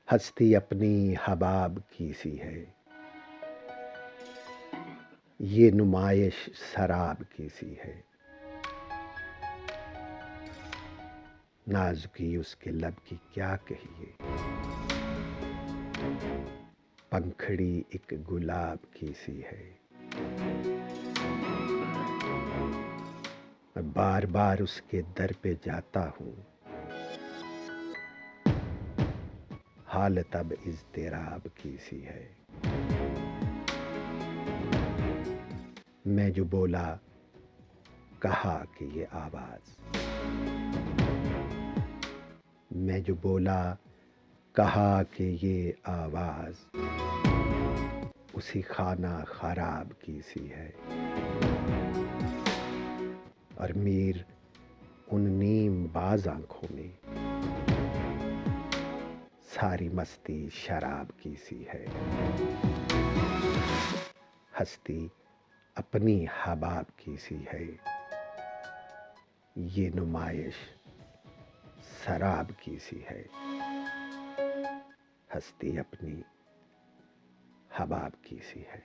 हस्ती अपनी हबाब की सी है, ये नुमाइश शराब की सी है। नाजुकी उसके लब की क्या कहिए, पंखड़ी एक गुलाब की सी है। मैं बार बार उसके दर पे जाता हूँ, हालत अब इज़्तिराब की सी है। मैं जो बोला कहा कि ये आवाज़, मैं जो बोला कहा कि ये आवाज़ उसी खाना खराब की सी है। और मीर उन नीम बाज आंखों में सारी मस्ती शराब की सी है। हस्ती अपनी हबाब की सी है, ये नुमाइश शराब की सी है। हस्ती अपनी हबाब की सी है।